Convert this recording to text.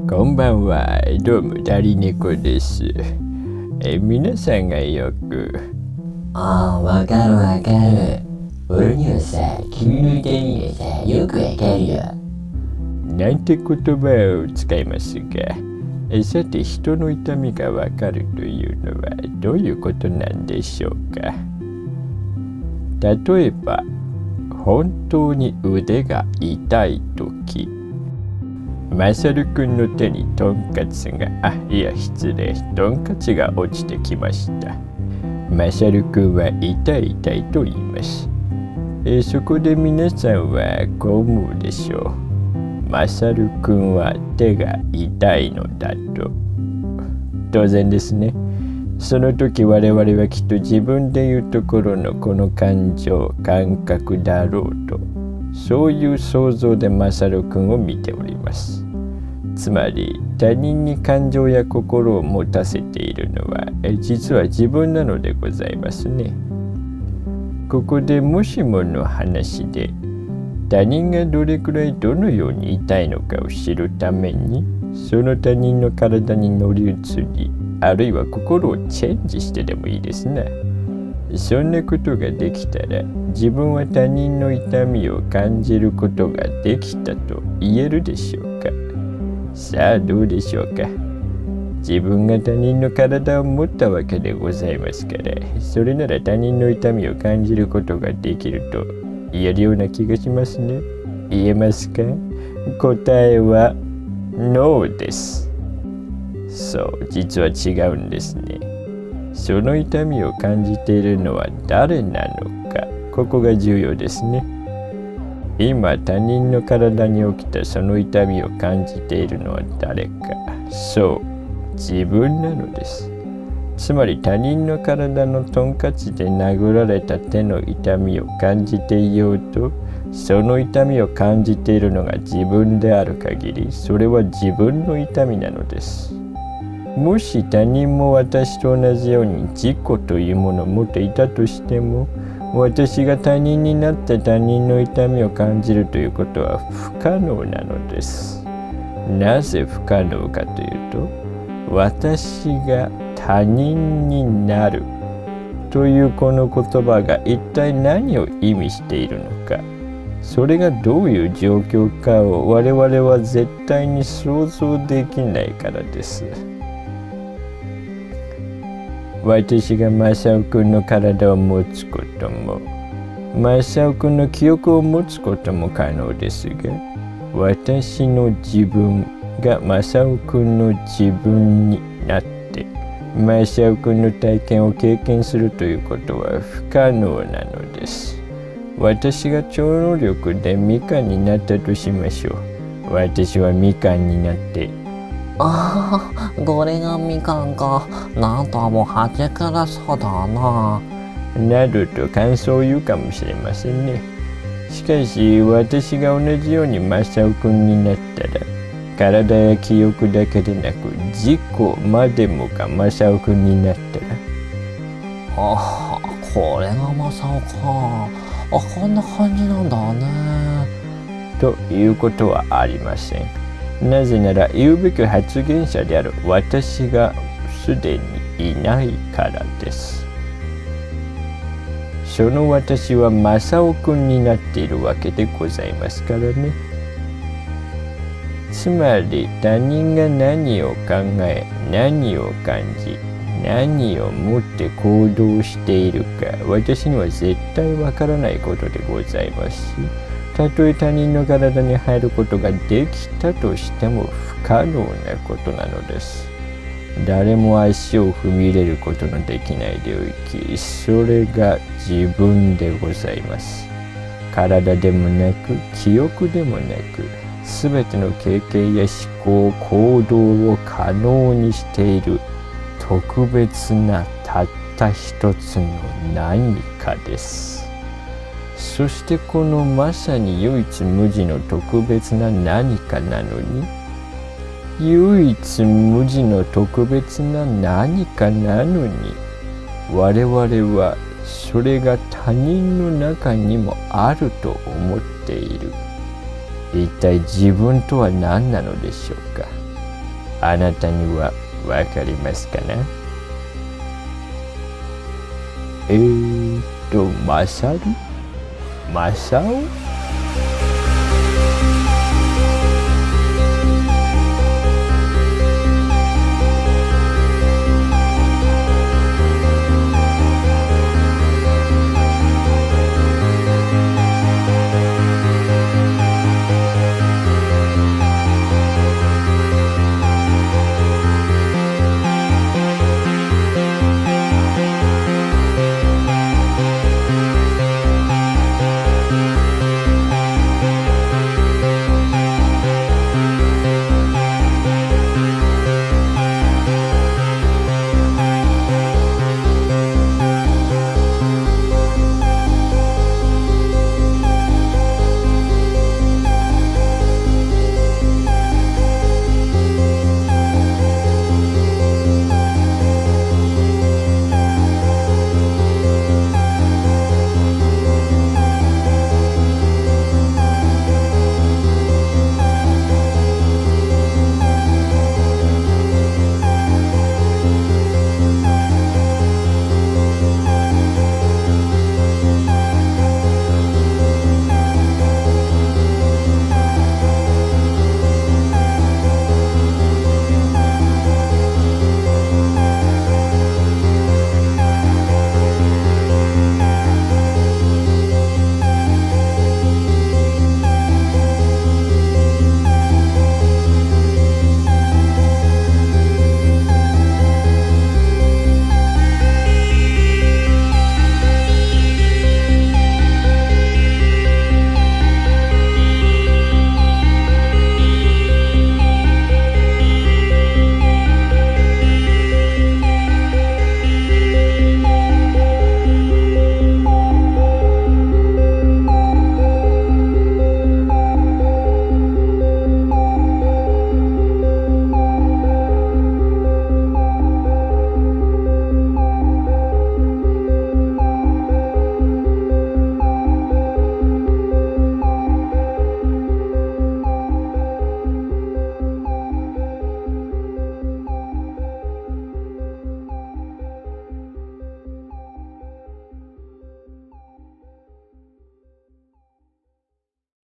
こんばんは、どうもダリネコです。皆さんがよくわかるわかる。俺にはさ、君の痛みがさ、よくわかるよ。なんて言葉を使いますが、さて人の痛みがわかるというのはどういうことなんでしょうか。例えば、本当に腕が痛いとき、マサルくんの手にトンカツが、失礼、トンカツが落ちてきました。マサルくんは痛い痛いと言います。そこで皆さんはこう思うでしょう。マサルくんは手が痛いのだと。当然ですね。その時我々はきっと自分でいうところのこの感情、感覚だろうと、そういう想像でマサルくんを見ております。つまり他人に感情や心を持たせているのは実は自分なのでございますね。ここでもしもの話で、他人がどれくらいどのように痛いのかを知るために、その他人の体に乗り移り、あるいは心をチェンジしてでもいいですね。そんなことができたら、自分は他人の痛みを感じることができたと言えるでしょうか。さあどうでしょうか。自分が他人の体を持ったわけでございますから、それなら他人の痛みを感じることができると言えるような気がしますね。言えますか？答えはノーです。そう、実は違うんですね。その痛みを感じているのは誰なのか、ここが重要ですね。今他人の体に起きたその痛みを感じているのは誰か。そう、自分なのです。つまり他人の体のトンカチで殴られた手の痛みを感じていようと、その痛みを感じているのが自分である限り、それは自分の痛みなのです。もし他人も私と同じように自己というものを持っていたとしても、私が他人になって他人の痛みを感じるということは不可能なのです。なぜ不可能かというと、私が他人になるというこの言葉が一体何を意味しているのか、それがどういう状況かを我々は絶対に想像できないからです。私がマサオくんの体を持つことも、マサオくんの記憶を持つことも可能ですが、私の自分がマサオくんの自分になって、マサオくんの体験を経験するということは不可能なのです。私が超能力でミカになったとしましょう。私はミカンになって、これがみかんか。なんとも味からそうだな。などと感想を言うかもしれませんね。しかし私が同じようにマサオくんになったら、体や記憶だけでなく自己までもがマサオくんになったら、これがマサオか。こんな感じなんだね。ということはありません。なぜなら言うべき発言者である私がすでにいないからです。その私はマサオくんになっているわけでございますからね。つまり他人が何を考え、何を感じ、何をもって行動しているか、私には絶対わからないことでございますし、たとえ他人の体に入ることができたとしても不可能なことなのです。誰も足を踏み入れることのできない領域、それが自分でございます。体でもなく記憶でもなく、すべての経験や思考、行動を可能にしている特別なたった一つの何かです。そしてこのまさに唯一無二の特別な何かなのに、唯一無二の特別な何かなのに、我々はそれが他人の中にもあると思っている。一体自分とは何なのでしょうか。あなたにはわかりますかな？マサル？マサオ？